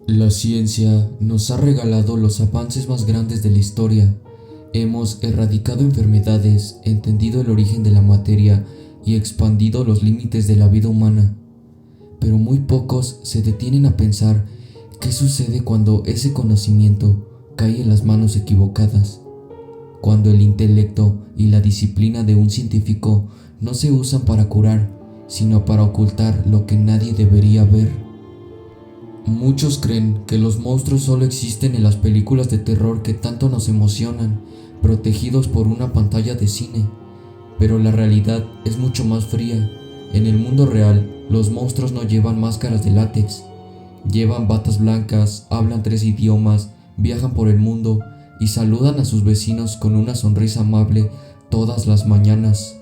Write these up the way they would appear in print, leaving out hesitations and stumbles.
La ciencia nos ha regalado los avances más grandes de la historia. Hemos erradicado enfermedades, entendido el origen de la materia y expandido los límites de la vida humana. Pero muy pocos se detienen a pensar qué sucede cuando ese conocimiento cae en las manos equivocadas, cuando el intelecto y la disciplina de un científico no se usan para curar, sino para ocultar lo que nadie debería ver. Muchos creen que los monstruos solo existen en las películas de terror que tanto nos emocionan, protegidos por una pantalla de cine, pero la realidad es mucho más fría. En el mundo real, los monstruos no llevan máscaras de látex, llevan batas blancas, hablan 3 idiomas, viajan por el mundo y saludan a sus vecinos con una sonrisa amable todas las mañanas.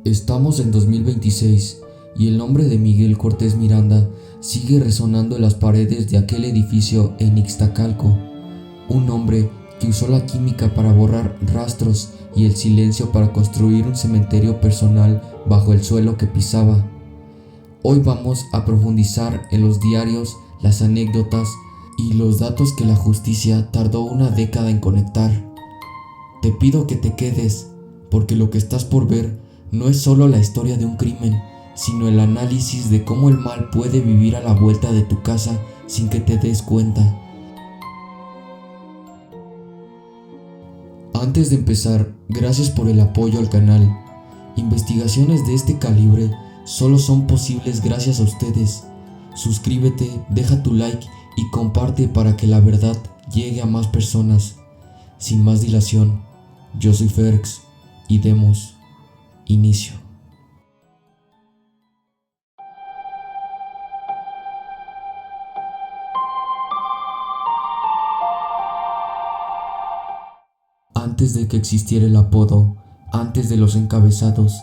Estamos en 2026 y el nombre de Miguel Cortés Miranda sigue resonando en las paredes de aquel edificio en Ixtacalco, un hombre que usó la química para borrar rastros y el silencio para construir un cementerio personal bajo el suelo que pisaba. Hoy vamos a profundizar en los diarios, las anécdotas y los datos que la justicia tardó una década en conectar. Te pido que te quedes, porque lo que estás por ver no es solo la historia de un crimen, sino el análisis de cómo el mal puede vivir a la vuelta de tu casa sin que te des cuenta. Antes de empezar, gracias por el apoyo al canal. Investigaciones de este calibre solo son posibles gracias a ustedes. Suscríbete, deja tu like y comparte para que la verdad llegue a más personas. Sin más dilación, yo soy Ferx y demos inicio. Antes de que existiera el apodo, antes de los encabezados,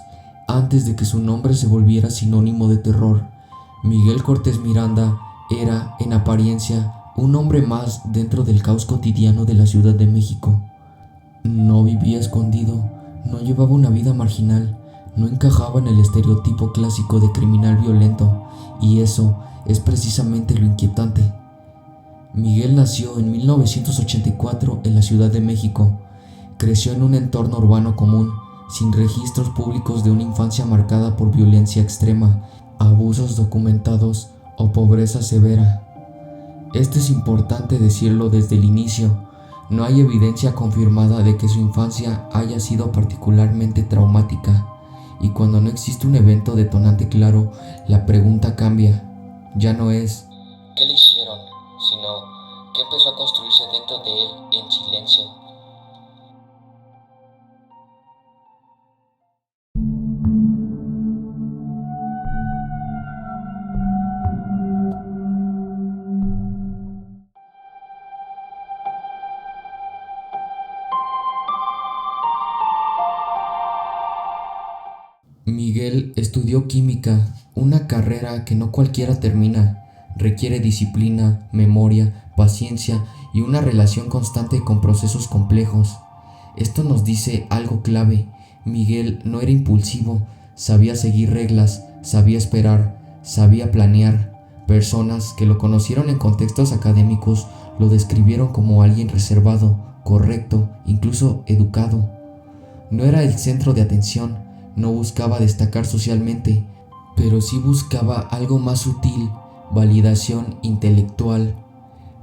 antes de que su nombre se volviera sinónimo de terror, Miguel Cortés Miranda era, en apariencia, un hombre más dentro del caos cotidiano de la Ciudad de México. No vivía escondido, no llevaba una vida marginal, no encajaba en el estereotipo clásico de criminal violento, y eso es precisamente lo inquietante. Miguel nació en 1984 en la Ciudad de México. Creció en un entorno urbano común, sin registros públicos de una infancia marcada por violencia extrema, abusos documentados o pobreza severa. Esto es importante decirlo desde el inicio. No hay evidencia confirmada de que su infancia haya sido particularmente traumática, y cuando no existe un evento detonante claro, la pregunta cambia. Ya no es ¿qué le hicieron?, sino ¿qué empezó a construirse dentro de él en silencio? Miguel estudió química, una carrera que no cualquiera termina. Requiere disciplina, memoria, paciencia y una relación constante con procesos complejos. Esto nos dice algo clave. Miguel no era impulsivo, sabía seguir reglas, sabía esperar, sabía planear. Personas que lo conocieron en contextos académicos lo describieron como alguien reservado, correcto, incluso educado. No era el centro de atención, no buscaba destacar socialmente, pero sí buscaba algo más sutil, validación intelectual.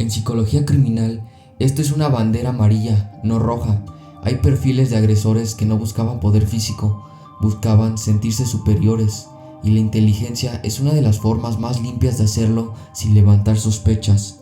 En psicología criminal, esto es una bandera amarilla, no roja. Hay perfiles de agresores que no buscaban poder físico, buscaban sentirse superiores, y la inteligencia es una de las formas más limpias de hacerlo sin levantar sospechas.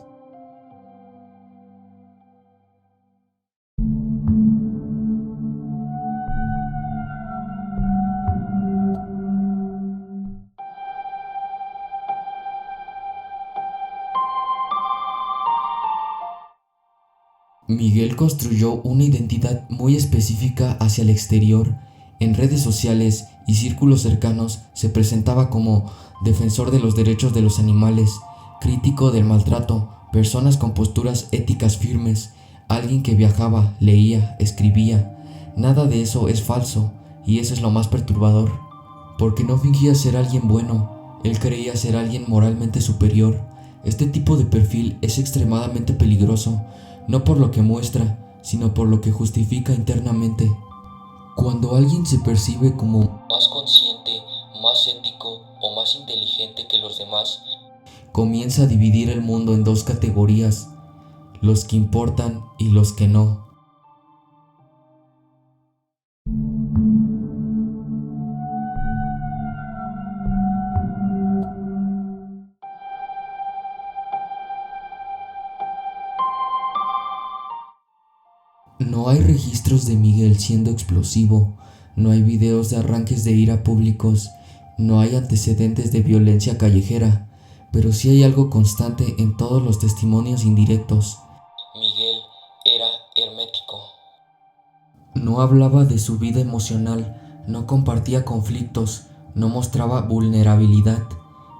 Miguel construyó una identidad muy específica hacia el exterior. En redes sociales y círculos cercanos se presentaba como defensor de los derechos de los animales, crítico del maltrato, personas con posturas éticas firmes, alguien que viajaba, leía, escribía. Nada de eso es falso, y eso es lo más perturbador, porque no fingía ser alguien bueno, él creía ser alguien moralmente superior. Este tipo de perfil es extremadamente peligroso, no por lo que muestra, sino por lo que justifica internamente. Cuando alguien se percibe como más consciente, más ético o más inteligente que los demás, comienza a dividir el mundo en dos categorías, los que importan y los que no. No hay registros de Miguel siendo explosivo, no hay videos de arranques de ira públicos, no hay antecedentes de violencia callejera, pero sí hay algo constante en todos los testimonios indirectos. Miguel era hermético. No hablaba de su vida emocional, no compartía conflictos, no mostraba vulnerabilidad.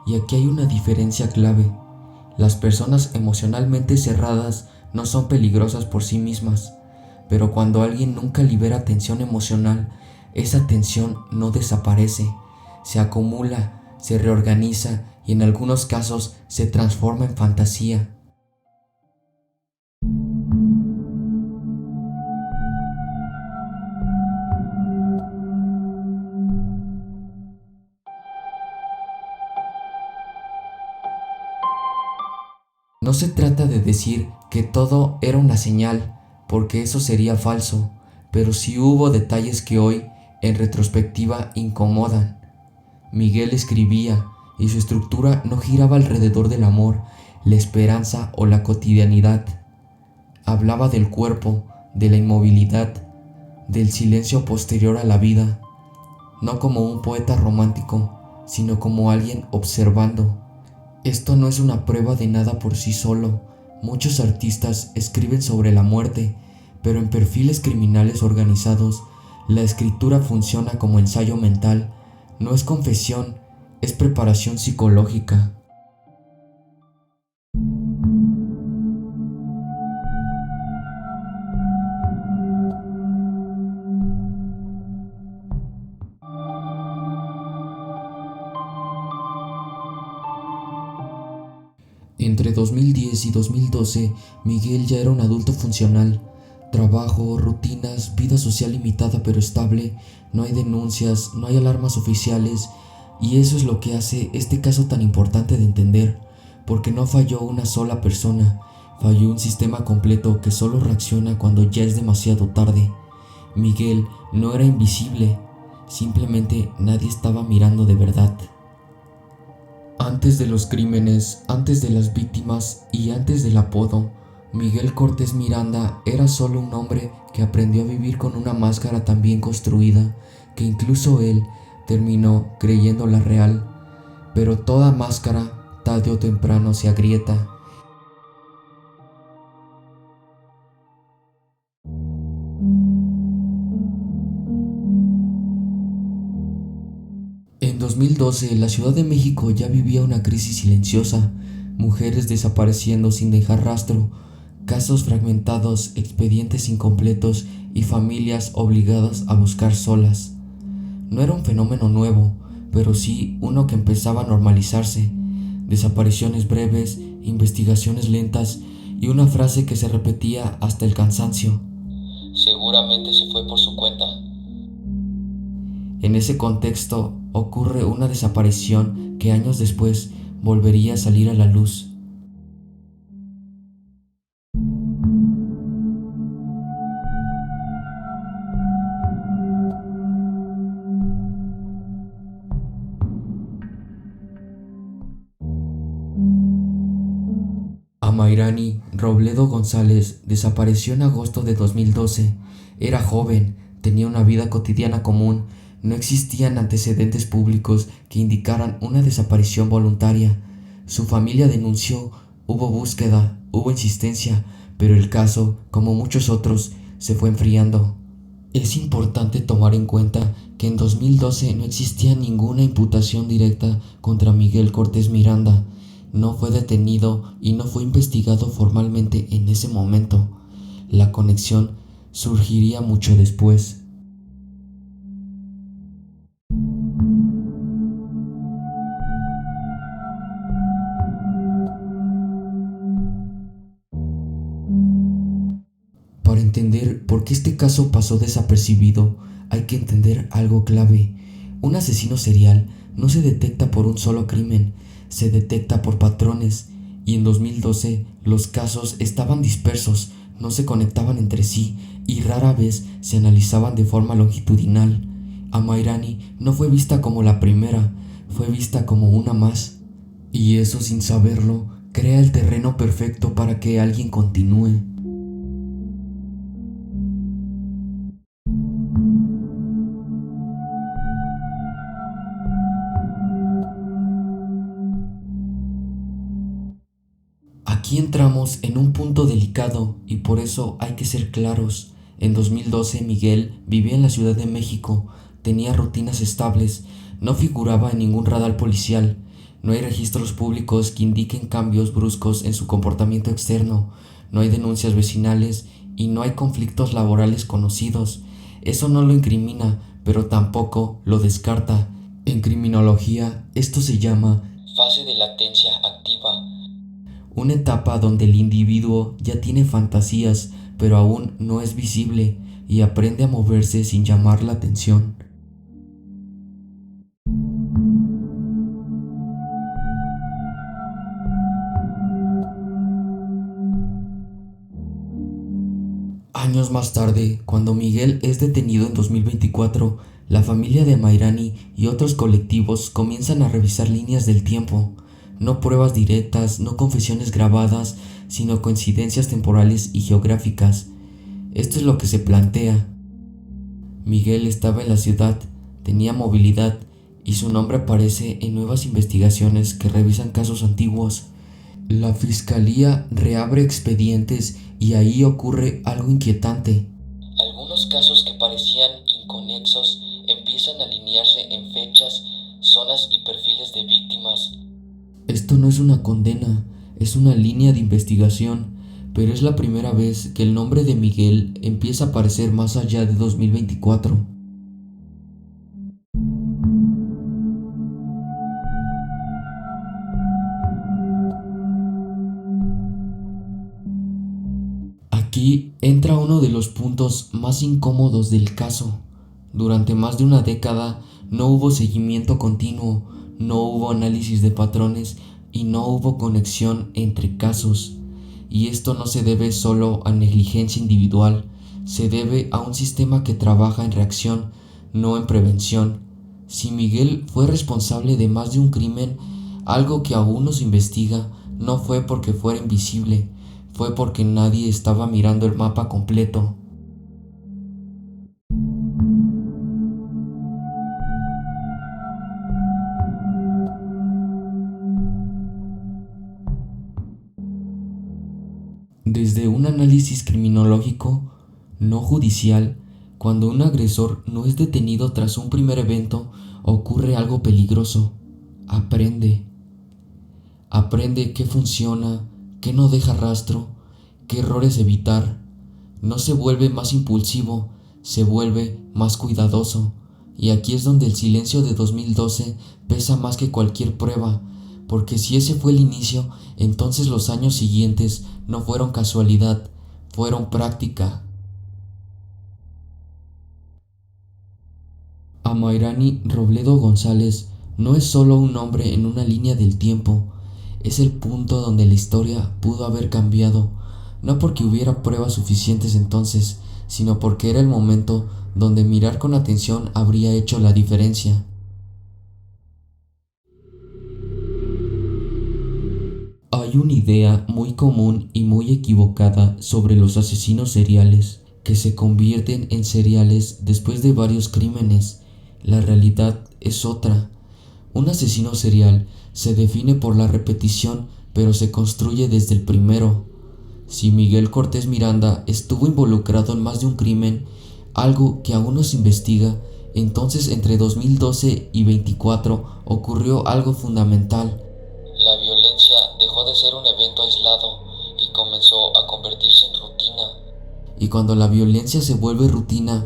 Y aquí hay una diferencia clave. Las personas emocionalmente cerradas no son peligrosas por sí mismas, pero cuando alguien nunca libera tensión emocional, esa tensión no desaparece, se acumula, se reorganiza y en algunos casos se transforma en fantasía. No se trata de decir que todo era una señal, porque eso sería falso, pero sí hubo detalles que hoy, en retrospectiva, incomodan. Miguel escribía, y su estructura no giraba alrededor del amor, la esperanza o la cotidianidad. Hablaba del cuerpo, de la inmovilidad, del silencio posterior a la vida, no como un poeta romántico, sino como alguien observando. Esto no es una prueba de nada por sí solo. Muchos artistas escriben sobre la muerte, pero en perfiles criminales organizados, la escritura funciona como ensayo mental. No es confesión, es preparación psicológica. Entre 2010 y 2012, Miguel ya era un adulto funcional. Trabajo, rutinas, vida social limitada pero estable, no hay denuncias, no hay alarmas oficiales, y eso es lo que hace este caso tan importante de entender, porque no falló una sola persona, falló un sistema completo que solo reacciona cuando ya es demasiado tarde. Miguel no era invisible, simplemente nadie estaba mirando de verdad. Antes de los crímenes, antes de las víctimas y antes del apodo, Miguel Cortés Miranda era solo un hombre que aprendió a vivir con una máscara tan bien construida que incluso él terminó creyéndola real. Pero toda máscara, tarde o temprano, se agrieta. En 2012, la Ciudad de México ya vivía una crisis silenciosa, mujeres desapareciendo sin dejar rastro, casos fragmentados, expedientes incompletos y familias obligadas a buscar solas. No era un fenómeno nuevo, pero sí uno que empezaba a normalizarse. Desapariciones breves, investigaciones lentas y una frase que se repetía hasta el cansancio. Seguramente se fue por su cuenta. En ese contexto ocurre una desaparición que años después volvería a salir a la luz. Amairani Robledo González desapareció en agosto de 2012. Era joven, tenía una vida cotidiana común, no existían antecedentes públicos que indicaran una desaparición voluntaria. Su familia denunció, hubo búsqueda, hubo insistencia, pero el caso, como muchos otros, se fue enfriando. Es importante tomar en cuenta que en 2012 no existía ninguna imputación directa contra Miguel Cortés Miranda. No fue detenido y no fue investigado formalmente en ese momento. La conexión surgiría mucho después. entender por qué este caso pasó desapercibido, hay que entender algo clave. Un asesino serial no se detecta por un solo crimen, se detecta por patrones, y en 2012 los casos estaban dispersos, no se conectaban entre sí y rara vez se analizaban de forma longitudinal. Amairani no fue vista como la primera, fue vista como una más, y eso, sin saberlo, crea el terreno perfecto para que alguien continúe. Aquí entramos en un punto delicado y por eso hay que ser claros. En 2012 Miguel vivía en la Ciudad de México, tenía rutinas estables, no figuraba en ningún radar policial, no hay registros públicos que indiquen cambios bruscos en su comportamiento externo, no hay denuncias vecinales y no hay conflictos laborales conocidos. Eso no lo incrimina, pero tampoco lo descarta. En criminología esto se llama fase de latencia activa. una etapa donde el individuo ya tiene fantasías, pero aún no es visible y aprende a moverse sin llamar la atención. Años más tarde, cuando Miguel es detenido en 2024, la familia de Mairani y otros colectivos comienzan a revisar líneas del tiempo, no pruebas directas, no confesiones grabadas, sino coincidencias temporales y geográficas. Esto es lo que se plantea. Miguel estaba en la ciudad, tenía movilidad y su nombre aparece en nuevas investigaciones que revisan casos antiguos. La fiscalía reabre expedientes y ahí ocurre algo inquietante. Algunos casos que parecían inconexos empiezan a alinearse en fechas, zonas y perfiles de víctimas. Esto no es una condena, es una línea de investigación, pero es la primera vez que el nombre de Miguel empieza a aparecer más allá de 2024. Aquí entra uno de los puntos más incómodos del caso. Durante más de una década no hubo seguimiento continuo, no hubo análisis de patrones y no hubo conexión entre casos. Y esto no se debe solo a negligencia individual, se debe a un sistema que trabaja en reacción, no en prevención. Si Miguel fue responsable de más de un crimen, algo que aún no se investiga, no fue porque fuera invisible, fue porque nadie estaba mirando el mapa completo. Desde un análisis criminológico, no judicial, cuando un agresor no es detenido tras un primer evento, ocurre algo peligroso. Aprende. Aprende qué funciona, qué no deja rastro, qué errores evitar. No se vuelve más impulsivo, se vuelve más cuidadoso. Y aquí es donde el silencio de 2012 pesa más que cualquier prueba, porque si ese fue el inicio, entonces los años siguientes no fueron casualidad, fueron práctica. Amairani Robledo González no es solo un nombre en una línea del tiempo, es el punto donde la historia pudo haber cambiado, no porque hubiera pruebas suficientes entonces, sino porque era el momento donde mirar con atención habría hecho la diferencia. Hay una idea muy común y muy equivocada sobre los asesinos seriales, que se convierten en seriales después de varios crímenes. La realidad es otra. Un asesino serial se define por la repetición, pero se construye desde el primero. Si Miguel Cortés Miranda estuvo involucrado en más de un crimen, algo que aún no se investiga, entonces entre 2012 y 24 ocurrió algo fundamental. La violencia dejó de ser un evento aislado y comenzó a convertirse en rutina. Y cuando la violencia se vuelve rutina,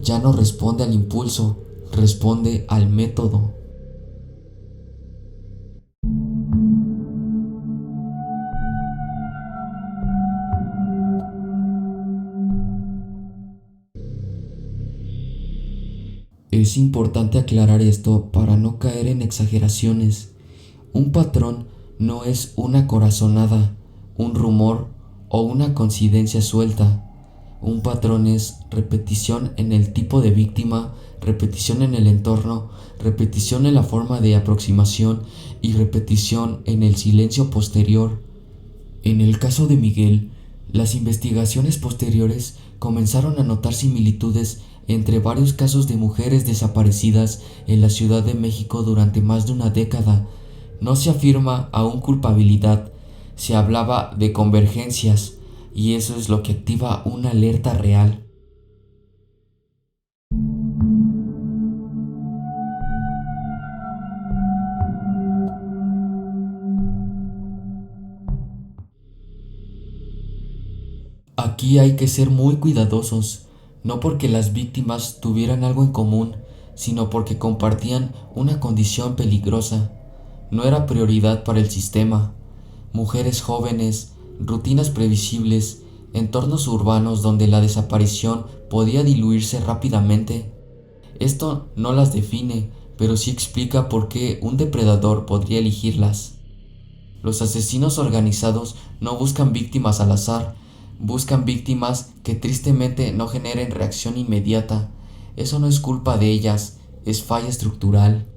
ya no responde al impulso, responde al método. Es importante aclarar esto para no caer en exageraciones. Un patrón no es una corazonada, un rumor o una coincidencia suelta. Un patrón es repetición en el tipo de víctima, repetición en el entorno, repetición en la forma de aproximación y repetición en el silencio posterior. En el caso de Miguel, las investigaciones posteriores comenzaron a notar similitudes entre varios casos de mujeres desaparecidas en la Ciudad de México durante más de una década. No se afirma aún culpabilidad, se hablaba de convergencias, y eso es lo que activa una alerta real. Aquí hay que ser muy cuidadosos, no porque las víctimas tuvieran algo en común, sino porque compartían una condición peligrosa. No era prioridad para el sistema. Mujeres jóvenes, rutinas previsibles, entornos urbanos donde la desaparición podía diluirse rápidamente. Esto no las define, pero sí explica por qué un depredador podría elegirlas. Los asesinos organizados no buscan víctimas al azar, buscan víctimas que tristemente no generen reacción inmediata. Eso no es culpa de ellas, es falla estructural.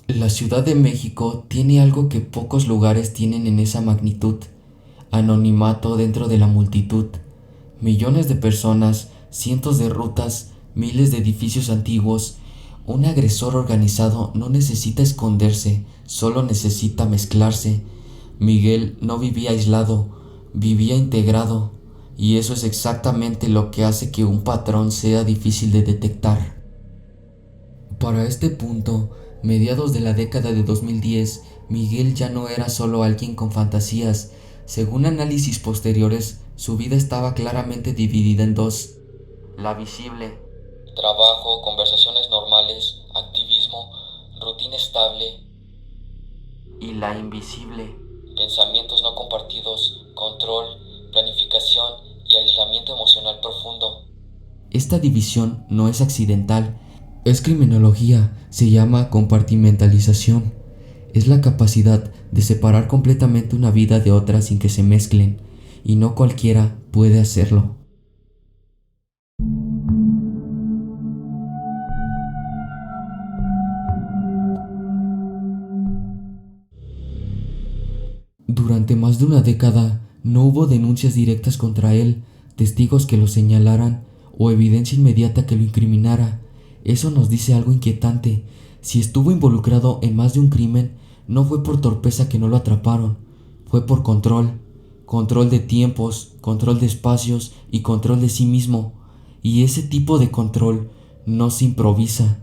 La Ciudad de México tiene algo que pocos lugares tienen en esa magnitud: anonimato dentro de la multitud. Millones de personas, cientos de rutas, miles de edificios antiguos. Un agresor organizado no necesita esconderse, solo necesita mezclarse. Miguel no vivía aislado, vivía integrado, y eso es exactamente lo que hace que un patrón sea difícil de detectar. Para este punto, mediados de la década de 2010, Miguel ya no era solo alguien con fantasías. Según análisis posteriores, su vida estaba claramente dividida en dos: la visible, Trabajo, conversaciones normales, activismo, rutina estable, y la invisible. pensamientos no compartidos, control, planificación y aislamiento emocional profundo. Esta división no es accidental, es criminología, se llama compartimentalización. Es la capacidad de separar completamente una vida de otra sin que se mezclen, y no cualquiera puede hacerlo. Durante más de una década no hubo denuncias directas contra él, testigos que lo señalaran o evidencia inmediata que lo incriminara. Eso nos dice algo inquietante. Si estuvo involucrado en más de un crimen, no fue por torpeza que no lo atraparon, fue por control. Control de tiempos, control de espacios y control de sí mismo. Y ese tipo de control no se improvisa.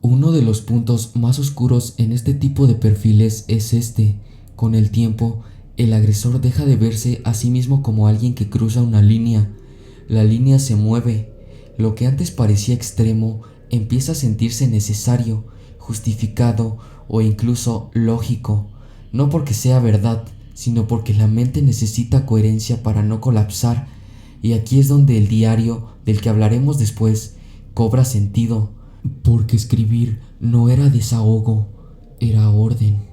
Uno de los puntos más oscuros en este tipo de perfiles es este: con el tiempo, el agresor deja de verse a sí mismo como alguien que cruza una línea. La línea se mueve. Lo que antes parecía extremo empieza a sentirse necesario, justificado o incluso lógico, no porque sea verdad, sino porque la mente necesita coherencia para no colapsar. Y aquí es donde el diario, del que hablaremos después, cobra sentido. Porque escribir no era desahogo, era orden.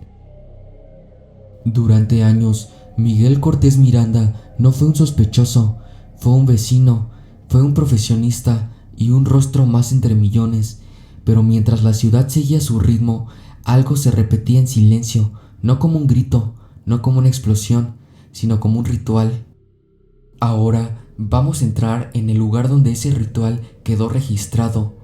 Durante años, Miguel Cortés Miranda no fue un sospechoso, fue un vecino, fue un profesionista y un rostro más entre millones. Pero mientras la ciudad seguía su ritmo, algo se repetía en silencio, no como un grito, no como una explosión, sino como un ritual. Ahora vamos a entrar en el lugar donde ese ritual quedó registrado.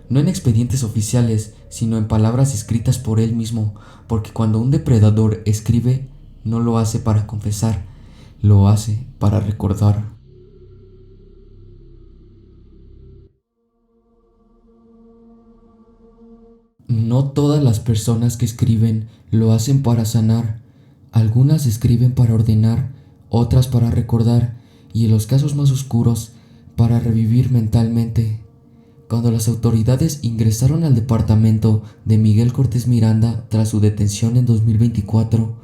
No en expedientes oficiales, sino en palabras escritas por él mismo, porque cuando un depredador escribe, no lo hace para confesar, lo hace para recordar. No todas las personas que escriben lo hacen para sanar. Algunas escriben para ordenar, otras para recordar y en los casos más oscuros para revivir mentalmente. Cuando las autoridades ingresaron al departamento de Miguel Cortés Miranda tras su detención en 2024,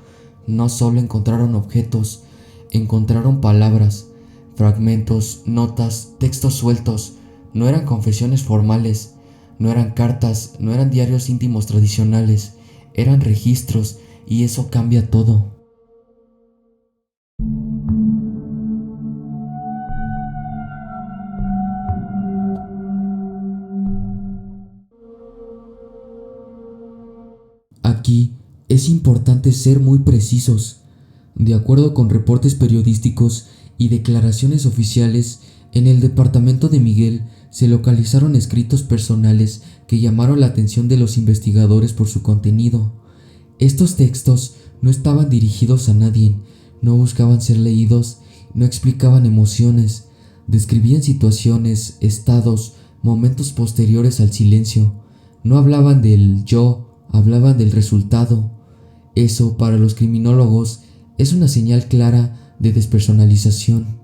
no solo encontraron objetos, encontraron palabras, fragmentos, notas, textos sueltos. No eran confesiones formales, no eran cartas, no eran diarios íntimos tradicionales, eran registros, y eso cambia todo. Aquí es importante ser muy precisos. De acuerdo con reportes periodísticos y declaraciones oficiales, en el departamento de Miguel se localizaron escritos personales que llamaron la atención de los investigadores por su contenido. Estos textos no estaban dirigidos a nadie, no buscaban ser leídos, no explicaban emociones, describían situaciones, estados, momentos posteriores al silencio. No hablaban del yo, hablaban del resultado. Eso, para los criminólogos, es una señal clara de despersonalización.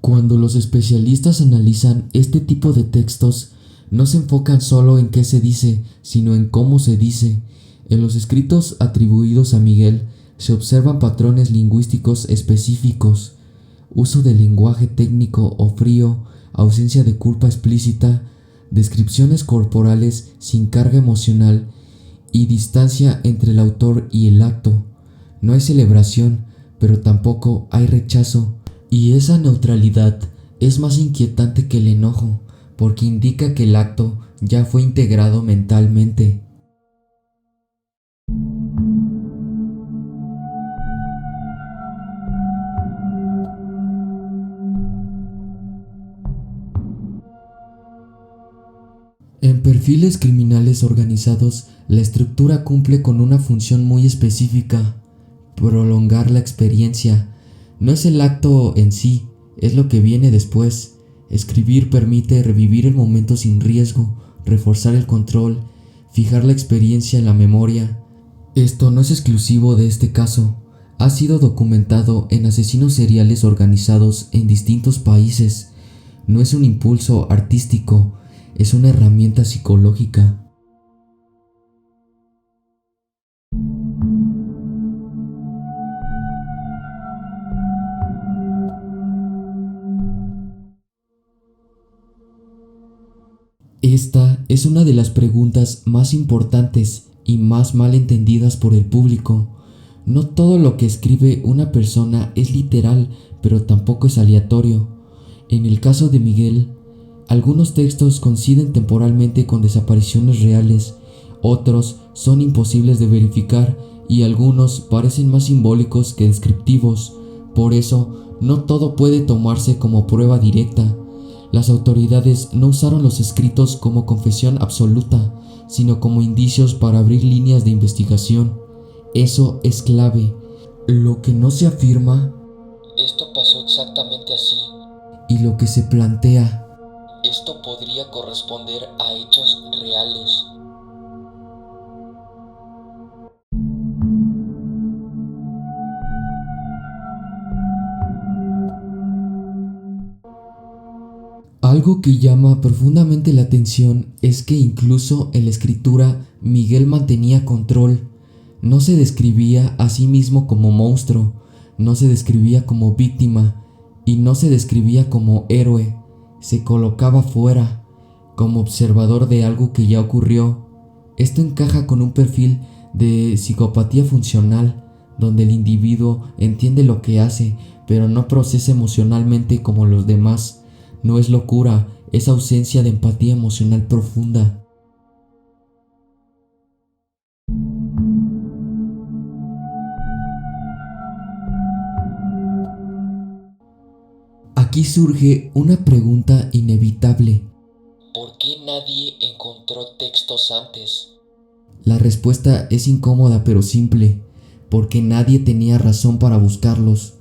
Cuando los especialistas analizan este tipo de textos, no se enfocan solo en qué se dice, sino en cómo se dice. En los escritos atribuidos a Miguel se observan patrones lingüísticos específicos: uso de lenguaje técnico o frío, ausencia de culpa explícita, descripciones corporales sin carga emocional y distancia entre el autor y el acto. No hay celebración, pero tampoco hay rechazo. Y esa neutralidad es más inquietante que el enojo, porque indica que el acto ya fue integrado mentalmente. En perfiles criminales organizados, la estructura cumple con una función muy específica: prolongar la experiencia. No es el acto en sí, es lo que viene después. Escribir permite revivir el momento sin riesgo, reforzar el control, fijar la experiencia en la memoria. Esto no es exclusivo de este caso. Ha sido documentado en asesinos seriales organizados en distintos países. No es un impulso artístico, es una herramienta psicológica. Esta es una de las preguntas más importantes y más mal entendidas por el público. No todo lo que escribe una persona es literal, pero tampoco es aleatorio. En el caso de Miguel, algunos textos coinciden temporalmente con desapariciones reales, otros son imposibles de verificar y algunos parecen más simbólicos que descriptivos. Por eso, no todo puede tomarse como prueba directa. Las autoridades no usaron los escritos como confesión absoluta, sino como indicios para abrir líneas de investigación. Eso es clave. Lo que no se afirma, Esto pasó exactamente así. y lo que se plantea. Esto podría corresponder a hechos reales. Algo que llama profundamente la atención es que incluso en la escritura Miguel mantenía control. No se describía a sí mismo como monstruo, no se describía como víctima y no se describía como héroe. Se colocaba fuera, como observador de algo que ya ocurrió. Esto encaja con un perfil de psicopatía funcional, donde el individuo entiende lo que hace, pero no procesa emocionalmente como los demás. No es locura, es ausencia de empatía emocional profunda. Aquí surge una pregunta inevitable. ¿Por qué nadie encontró textos antes? La respuesta es incómoda pero simple, porque nadie tenía razón para buscarlos.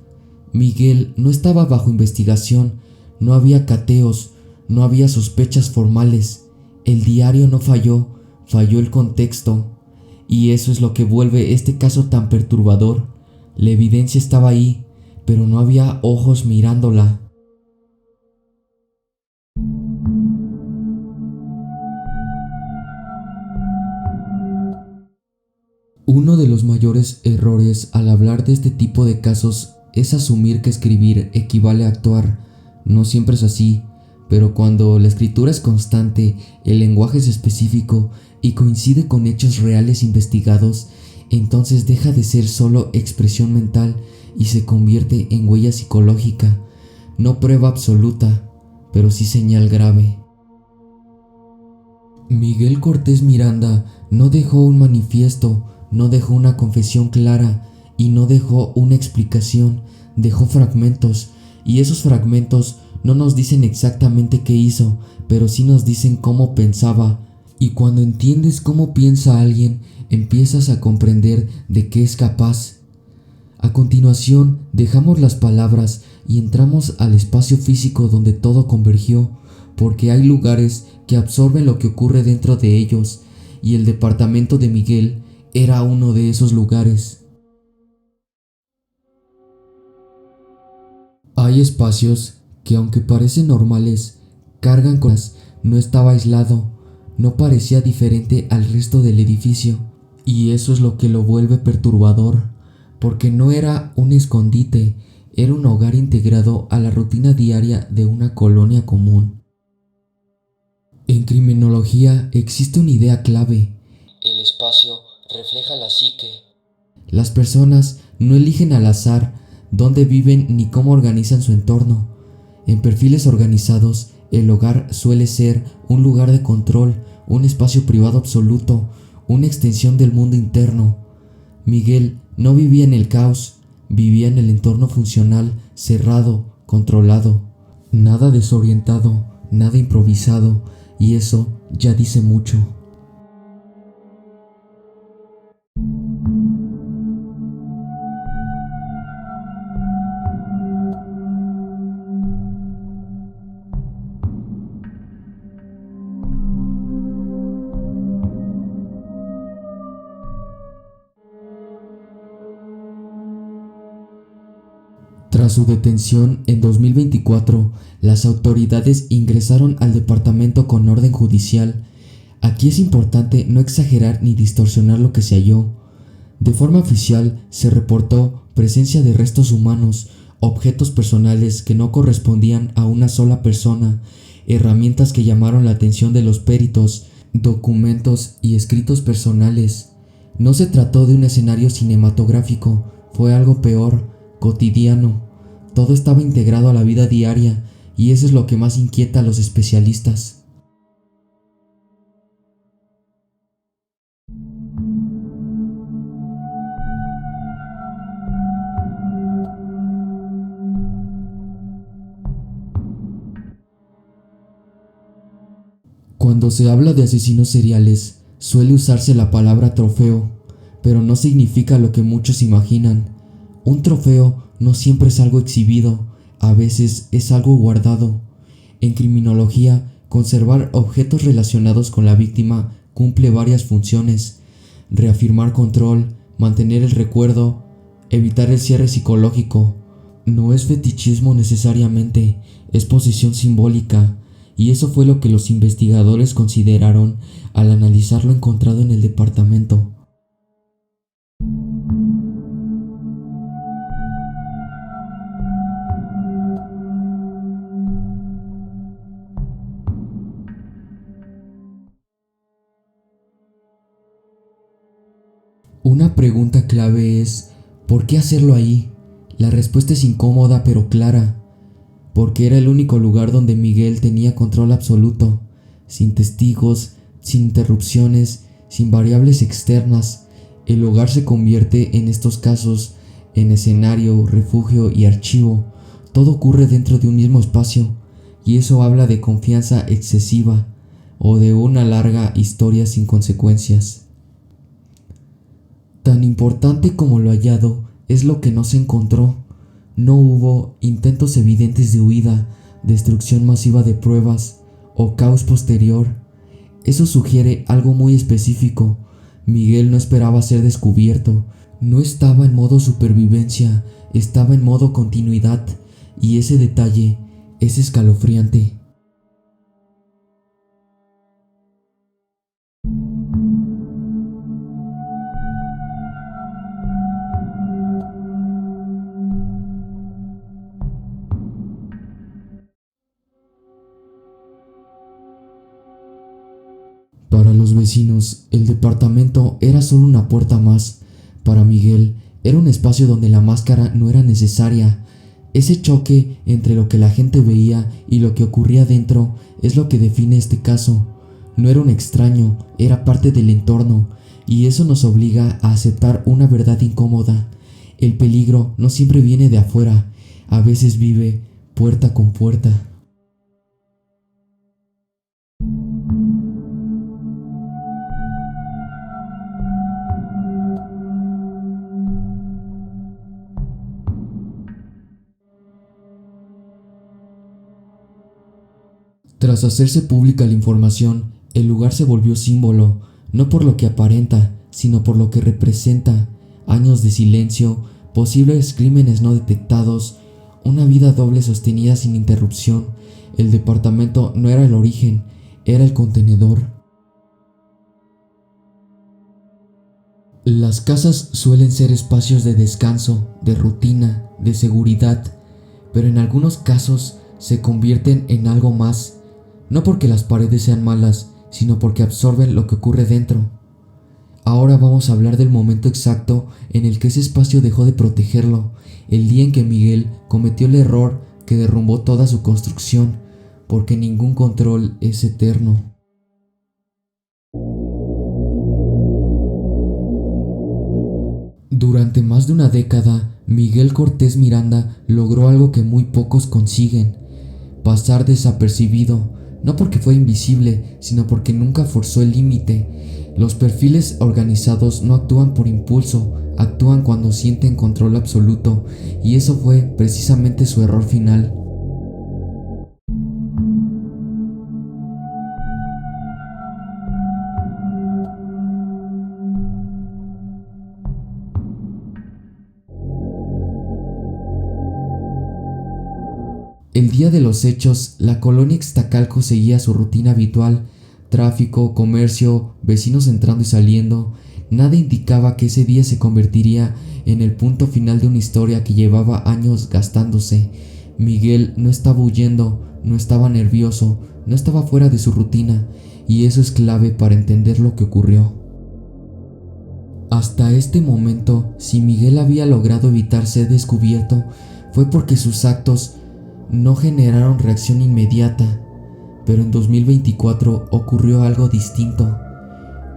Miguel no estaba bajo investigación, no había cateos, no había sospechas formales. El diario no falló, falló el contexto. Y eso es lo que vuelve este caso tan perturbador. La evidencia estaba ahí, pero no había ojos mirándola. Uno de los mayores errores al hablar de este tipo de casos es asumir que escribir equivale a actuar. No siempre es así, pero cuando la escritura es constante, el lenguaje es específico y coincide con hechos reales investigados, entonces deja de ser solo expresión mental y se convierte en huella psicológica, no prueba absoluta, pero sí señal grave. Miguel Cortés Miranda no dejó un manifiesto, no dejó una confesión clara y no dejó una explicación, dejó fragmentos, y esos fragmentos no nos dicen exactamente qué hizo, pero sí nos dicen cómo pensaba, y cuando entiendes cómo piensa alguien, empiezas a comprender de qué es capaz. A continuación, dejamos las palabras y entramos al espacio físico donde todo convergió, porque hay lugares que absorben lo que ocurre dentro de ellos, y el departamento de Miguel era uno de esos lugares. Hay espacios que, aunque parecen normales, cargan cosas. No estaba aislado, no parecía diferente al resto del edificio, y eso es lo que lo vuelve perturbador, porque no era un escondite, era un hogar integrado a la rutina diaria de una colonia común. En criminología existe una idea clave. El espacio refleja la psique. Las personas no eligen al azar dónde viven ni cómo organizan su entorno. En perfiles organizados, el hogar suele ser un lugar de control, un espacio privado absoluto, una extensión del mundo interno. Miguel no vivía en el caos, vivía en el entorno funcional, cerrado, controlado. Nada desorientado, nada improvisado, y eso ya dice mucho. Tras su detención en 2024, las autoridades ingresaron al departamento con orden judicial. Aquí es importante no exagerar ni distorsionar lo que se halló. De forma oficial se reportó presencia de restos humanos, objetos personales que no correspondían a una sola persona, herramientas que llamaron la atención de los peritos, documentos y escritos personales. No se trató de un escenario cinematográfico, fue algo peor, cotidiano. Todo estaba integrado a la vida diaria, y eso es lo que más inquieta a los especialistas. Cuando se habla de asesinos seriales, suele usarse la palabra trofeo, pero no significa lo que muchos imaginan. Un trofeo no siempre es algo exhibido, a veces es algo guardado. En criminología, conservar objetos relacionados con la víctima cumple varias funciones: reafirmar control, mantener el recuerdo, evitar el cierre psicológico. No es fetichismo necesariamente, es posesión simbólica, y eso fue lo que los investigadores consideraron al analizar lo encontrado en el departamento. Una pregunta clave es: ¿por qué hacerlo ahí? La respuesta es incómoda pero clara. Porque era el único lugar donde Miguel tenía control absoluto, sin testigos, sin interrupciones, sin variables externas. El hogar se convierte en estos casos en escenario, refugio y archivo. Todo ocurre dentro de un mismo espacio, y eso habla de confianza excesiva o de una larga historia sin consecuencias. Tan importante como lo hallado es lo que no se encontró. No hubo intentos evidentes de huida, destrucción masiva de pruebas o caos posterior. Eso sugiere algo muy específico. Miguel no esperaba ser descubierto. No estaba en modo supervivencia, estaba en modo continuidad, y ese detalle es escalofriante. Para los vecinos, el departamento era solo una puerta más. Para Miguel, era un espacio donde la máscara no era necesaria. Ese choque entre lo que la gente veía y lo que ocurría dentro es lo que define este caso. No era un extraño, era parte del entorno, y eso nos obliga a aceptar una verdad incómoda. El peligro no siempre viene de afuera, a veces vive puerta con puerta. Tras hacerse pública la información, el lugar se volvió símbolo, no por lo que aparenta, sino por lo que representa: años de silencio, posibles crímenes no detectados, una vida doble sostenida sin interrupción. El departamento no era el origen, era el contenedor. Las casas suelen ser espacios de descanso, de rutina, de seguridad, pero en algunos casos se convierten en algo más. No porque las paredes sean malas, sino porque absorben lo que ocurre dentro. Ahora vamos a hablar del momento exacto en el que ese espacio dejó de protegerlo, el día en que Miguel cometió el error que derrumbó toda su construcción, porque ningún control es eterno. Durante más de una década, Miguel Cortés Miranda logró algo que muy pocos consiguen: pasar desapercibido. No porque fuera invisible, sino porque nunca forzó el límite. Los perfiles organizados no actúan por impulso, actúan cuando sienten control absoluto, y eso fue precisamente su error final. El día de los hechos, la colonia Ixtacalco seguía su rutina habitual: tráfico, comercio, vecinos entrando y saliendo. Nada indicaba que ese día se convertiría en el punto final de una historia que llevaba años gastándose. Miguel no estaba huyendo, no estaba nervioso, no estaba fuera de su rutina, y eso es clave para entender lo que ocurrió. Hasta este momento, si Miguel había logrado evitar ser descubierto, fue porque sus actos no generaron reacción inmediata. Pero en 2024 ocurrió algo distinto.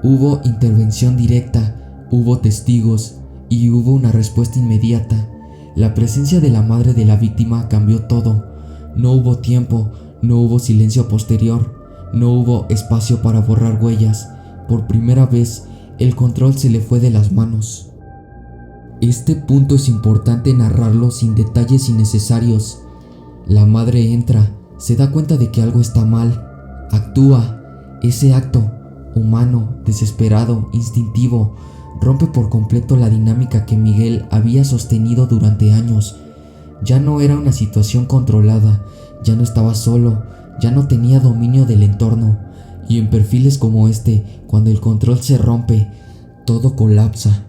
Hubo intervención directa, hubo testigos y hubo una respuesta inmediata. La presencia de la madre de la víctima cambió todo. No hubo tiempo, no hubo silencio posterior, no hubo espacio para borrar huellas. Por primera vez, el control se le fue de las manos. Este punto es importante narrarlo sin detalles innecesarios. La madre entra, se da cuenta de que algo está mal, actúa. Ese acto, humano, desesperado, instintivo, rompe por completo la dinámica que Miguel había sostenido durante años. Ya no era una situación controlada, ya no estaba solo, ya no tenía dominio del entorno. Y en perfiles como este, cuando el control se rompe, todo colapsa.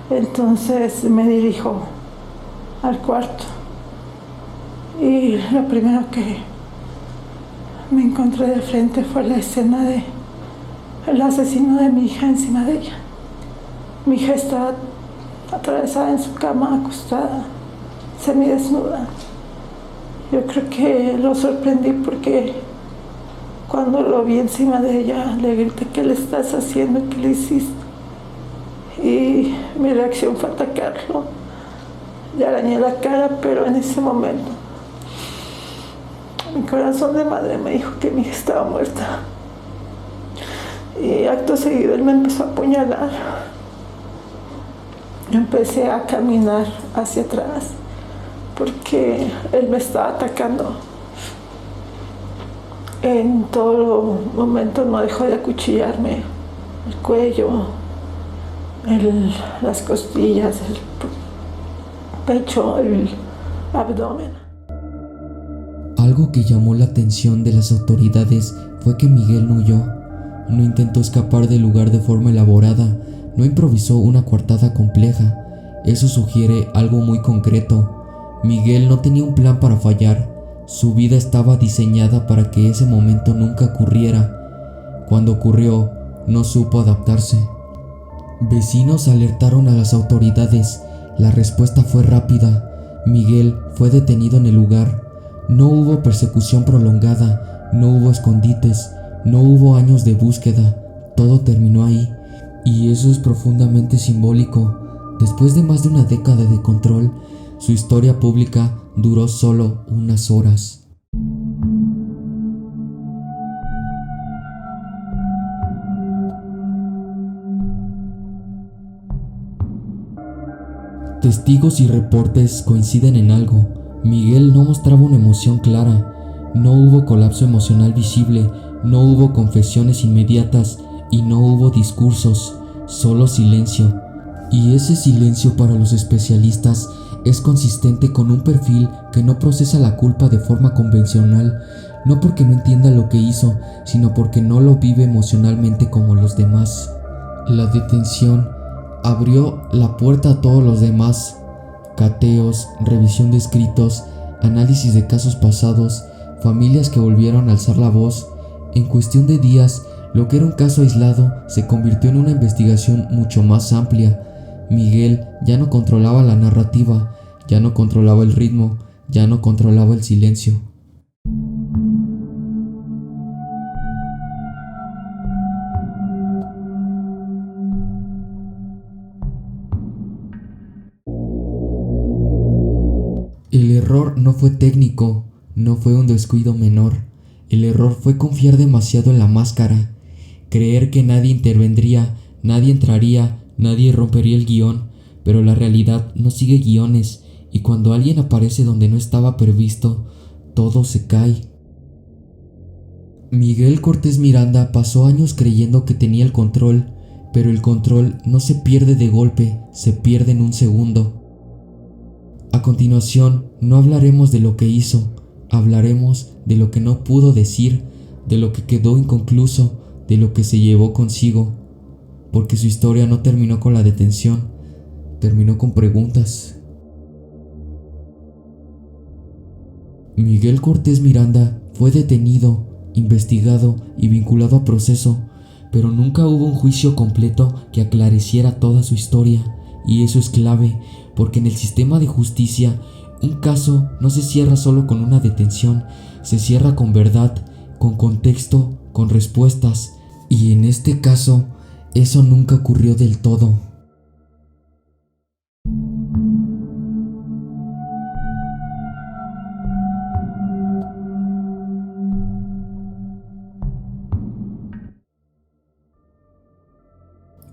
Entonces me dirijo al cuarto y lo primero que me encontré de frente fue la escena de el asesino de mi hija encima de ella. Mi hija estaba atravesada en su cama, acostada, semidesnuda. Yo creo que lo sorprendí porque cuando lo vi encima de ella le grité: ¿qué le estás haciendo? ¿Qué le hiciste? Y mi reacción fue atacarlo. Le arañé la cara, pero en ese momento mi corazón de madre me dijo que mi hija estaba muerta. Y acto seguido él me empezó a apuñalar. Empecé a caminar hacia atrás porque él me estaba atacando. En todo momento no dejó de acuchillarme el cuello, las costillas, el pecho, el abdomen. Algo que llamó la atención de las autoridades fue que Miguel no huyó, no intentó escapar del lugar de forma elaborada, no improvisó una coartada compleja. Eso sugiere algo muy concreto. Miguel no tenía un plan para fallar. Su vida estaba diseñada para que ese momento nunca ocurriera. Cuando ocurrió, no supo adaptarse. Vecinos alertaron a las autoridades. La respuesta fue rápida. Miguel fue detenido en el lugar. No hubo persecución prolongada, no hubo escondites, no hubo años de búsqueda. Todo terminó ahí. Y eso es profundamente simbólico. Después de más de una década de control, su historia pública duró solo unas horas. Testigos y reportes coinciden en algo. Miguel no mostraba una emoción clara. No hubo colapso emocional visible, no hubo confesiones inmediatas y no hubo discursos, solo silencio. Y ese silencio para los especialistas es consistente con un perfil que no procesa la culpa de forma convencional, no porque no entienda lo que hizo, sino porque no lo vive emocionalmente como los demás. La detención abrió la puerta a todos los demás. Cateos, revisión de escritos, análisis de casos pasados, familias que volvieron a alzar la voz. En cuestión de días, lo que era un caso aislado se convirtió en una investigación mucho más amplia. Miguel ya no controlaba la narrativa, ya no controlaba el ritmo, ya no controlaba el silencio. El error no fue técnico, no fue un descuido menor. El error fue confiar demasiado en la máscara, creer que nadie intervendría, nadie entraría, nadie rompería el guión, pero la realidad no sigue guiones y cuando alguien aparece donde no estaba previsto, todo se cae. Miguel Cortés Miranda pasó años creyendo que tenía el control, pero el control no se pierde de golpe, se pierde en un segundo. A continuación, no hablaremos de lo que hizo, hablaremos de lo que no pudo decir, de lo que quedó inconcluso, de lo que se llevó consigo, porque su historia no terminó con la detención, terminó con preguntas. Miguel Cortés Miranda fue detenido, investigado y vinculado a proceso, pero nunca hubo un juicio completo que aclareciera toda su historia, y eso es clave, porque en el sistema de justicia, un caso no se cierra solo con una detención, se cierra con verdad, con contexto, con respuestas, y en este caso, eso nunca ocurrió del todo.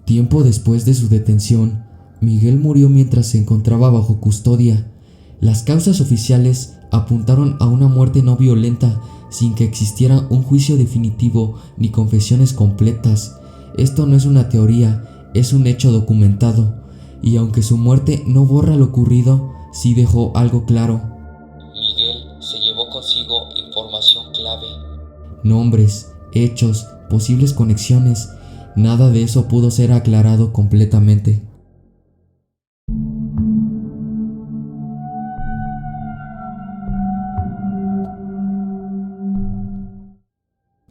Tiempo después de su detención, Miguel murió mientras se encontraba bajo custodia. Las causas oficiales apuntaron a una muerte no violenta, sin que existiera un juicio definitivo ni confesiones completas. Esto no es una teoría, es un hecho documentado, y aunque su muerte no borra lo ocurrido, sí dejó algo claro. Miguel se llevó consigo información clave. Nombres, hechos, posibles conexiones, nada de eso pudo ser aclarado completamente.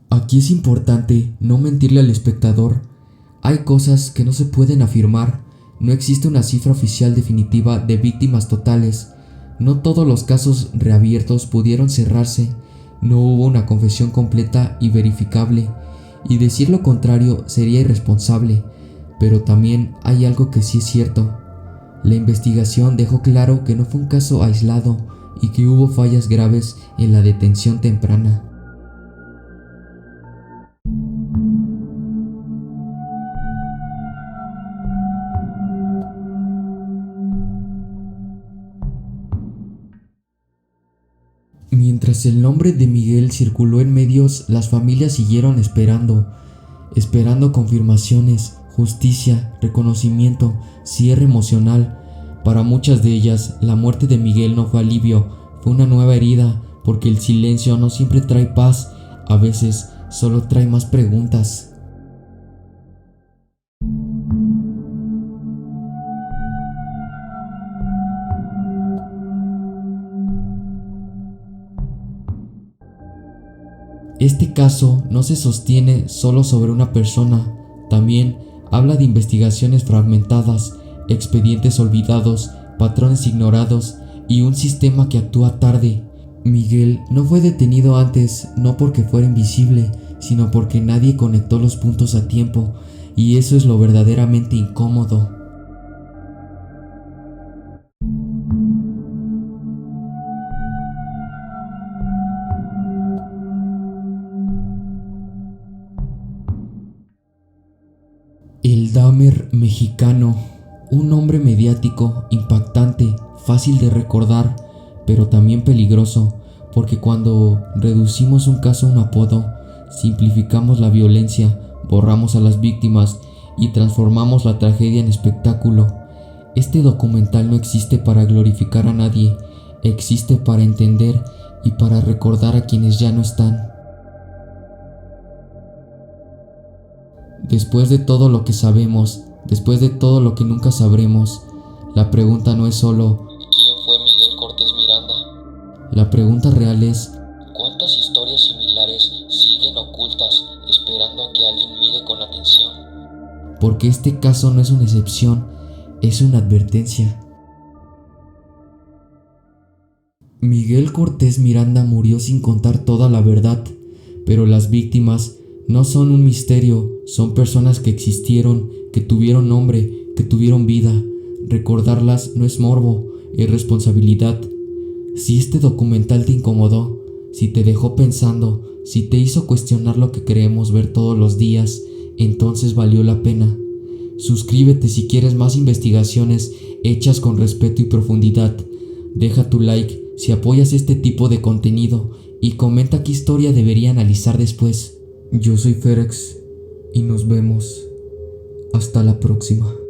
Aquí es importante no mentirle al espectador. Hay cosas que no se pueden afirmar. No existe una cifra oficial definitiva de víctimas totales. No todos los casos reabiertos pudieron cerrarse. No hubo una confesión completa y verificable. Y decir lo contrario sería irresponsable. Pero también hay algo que sí es cierto. La investigación dejó claro que no fue un caso aislado y que hubo fallas graves en la detención temprana. Mientras el nombre de Miguel circuló en medios, las familias siguieron esperando confirmaciones, justicia, reconocimiento, cierre emocional. Para muchas de ellas, la muerte de Miguel no fue alivio, fue una nueva herida, porque el silencio no siempre trae paz, a veces solo trae más preguntas. Este caso no se sostiene solo sobre una persona, también habla de investigaciones fragmentadas, expedientes olvidados, patrones ignorados y un sistema que actúa tarde. Miguel no fue detenido antes, no porque fuera invisible, sino porque nadie conectó los puntos a tiempo, y eso es lo verdaderamente incómodo. El Dahmer mexicano, un nombre mediático, impactante, fácil de recordar, pero también peligroso, porque cuando reducimos un caso a un apodo, simplificamos la violencia, borramos a las víctimas y transformamos la tragedia en espectáculo. Este documental no existe para glorificar a nadie, existe para entender y para recordar a quienes ya no están. Después de todo lo que sabemos, después de todo lo que nunca sabremos, la pregunta no es solo ¿quién fue Miguel Cortés Miranda? La pregunta real es ¿Cuántas historias similares siguen ocultas esperando a que alguien mire con atención? porque este caso no es una excepción, es una advertencia. Miguel Cortés Miranda murió sin contar toda la verdad, pero las víctimas no son un misterio, son personas que existieron, que tuvieron nombre, que tuvieron vida. Recordarlas no es morbo, es responsabilidad. Si este documental te incomodó, si te dejó pensando, si te hizo cuestionar lo que creemos ver todos los días, entonces valió la pena. Suscríbete si quieres más investigaciones hechas con respeto y profundidad. Deja tu like si apoyas este tipo de contenido y comenta qué historia debería analizar después. Yo soy Ferex y nos vemos. Hasta la próxima.